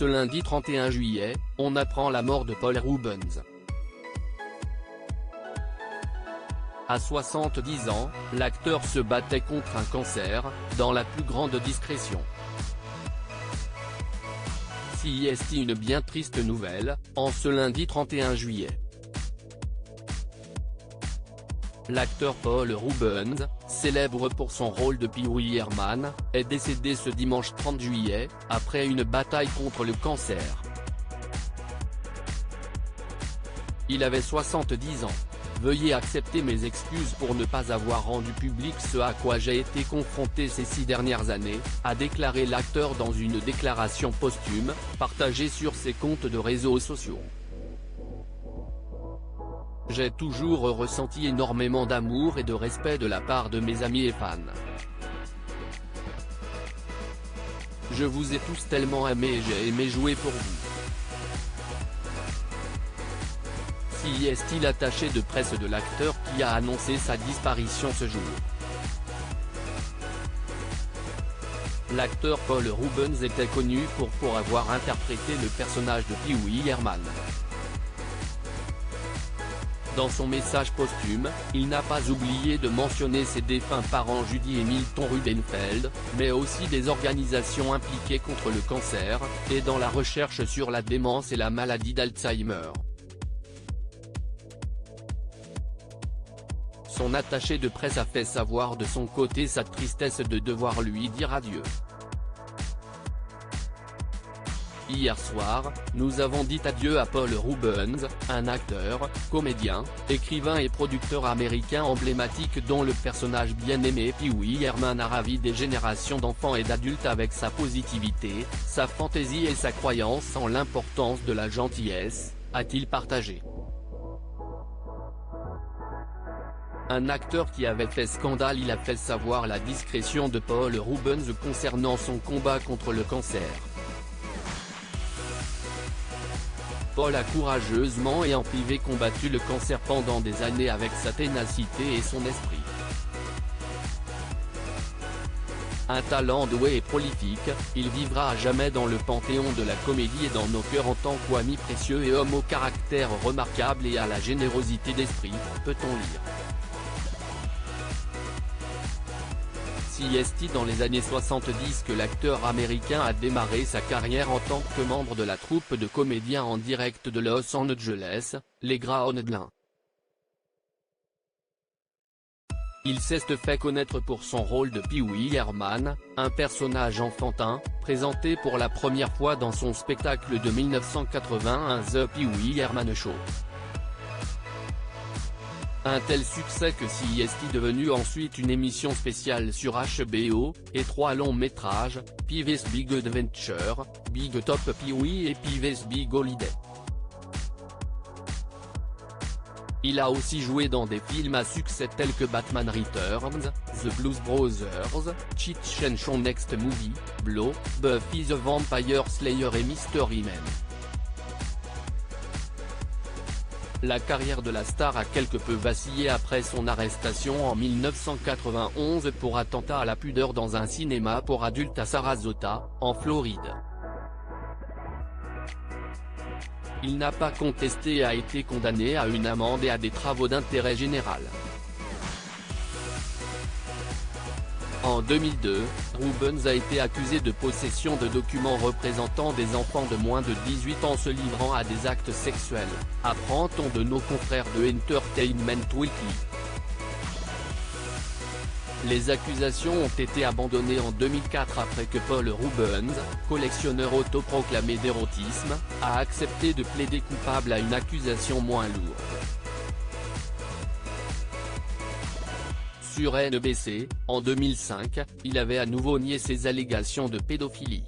Ce lundi 31 juillet, on apprend la mort de Paul Reubens. À 70 ans, l'acteur se battait contre un cancer, dans la plus grande discrétion. C'est une bien triste nouvelle, en ce lundi 31 juillet. L'acteur Paul Reubens, célèbre pour son rôle de Pee-wee Herman, est décédé ce dimanche 30 juillet, après une bataille contre le cancer. Il avait 70 ans. Veuillez accepter mes excuses pour ne pas avoir rendu public ce à quoi j'ai été confronté ces 6 dernières années, a déclaré l'acteur dans une déclaration posthume, partagée sur ses comptes de réseaux sociaux. J'ai toujours ressenti énormément d'amour et de respect de la part de mes amis et fans. Je vous ai tous tellement aimés et j'ai aimé jouer pour vous. C'est l'attaché de presse de l'acteur qui a annoncé sa disparition ce jour. L'acteur Paul Reubens était connu pour avoir interprété le personnage de Pee-wee Herman. Dans son message posthume, il n'a pas oublié de mentionner ses défunts parents Judy et Milton Rubenfeld, mais aussi des organisations impliquées contre le cancer, et dans la recherche sur la démence et la maladie d'Alzheimer. Son attaché de presse a fait savoir de son côté sa tristesse de devoir lui dire adieu. Hier soir, nous avons dit adieu à Paul Reubens, un acteur, comédien, écrivain et producteur américain emblématique dont le personnage bien-aimé Pee-wee Herman a ravi des générations d'enfants et d'adultes avec sa positivité, sa fantaisie et sa croyance en l'importance de la gentillesse, a-t-il partagé. Un acteur qui avait fait scandale. Il a fait savoir la discrétion de Paul Reubens concernant son combat contre le cancer. Paul a courageusement et en privé combattu le cancer pendant des années avec sa ténacité et son esprit. Un talent doué et prolifique, il vivra à jamais dans le panthéon de la comédie et dans nos cœurs en tant qu'ami précieux et homme au caractère remarquable et à la générosité d'esprit, peut-on lire. C'est dans les années 70 que l'acteur américain a démarré sa carrière en tant que membre de la troupe de comédiens en direct de Los Angeles, les Groundlings. Il s'est fait connaître pour son rôle de Pee-wee Herman, un personnage enfantin, présenté pour la première fois dans son spectacle de 1981 The Pee-wee Herman Show. Un tel succès que c'est devenu ensuite une émission spéciale sur HBO, et 3 longs métrages, Pee-wee's Big Adventure, Big Top Pee-wee et Pee-wee's Big Holiday. Il a aussi joué dans des films à succès tels que Batman Returns, The Blues Brothers, Cheech and Chong Next Movie, Blow, Buffy the Vampire Slayer et Mystery Men. La carrière de la star a quelque peu vacillé après son arrestation en 1991 pour attentat à la pudeur dans un cinéma pour adultes à Sarasota, en Floride. Il n'a pas contesté et a été condamné à une amende et à des travaux d'intérêt général. En 2002, Reubens a été accusé de possession de documents représentant des enfants de moins de 18 ans se livrant à des actes sexuels, apprend-on de nos confrères de Entertainment Weekly. Les accusations ont été abandonnées en 2004 après que Paul Reubens, collectionneur autoproclamé d'érotisme, a accepté de plaider coupable à une accusation moins lourde. Sur NBC, en 2005, il avait à nouveau nié ses allégations de pédophilie.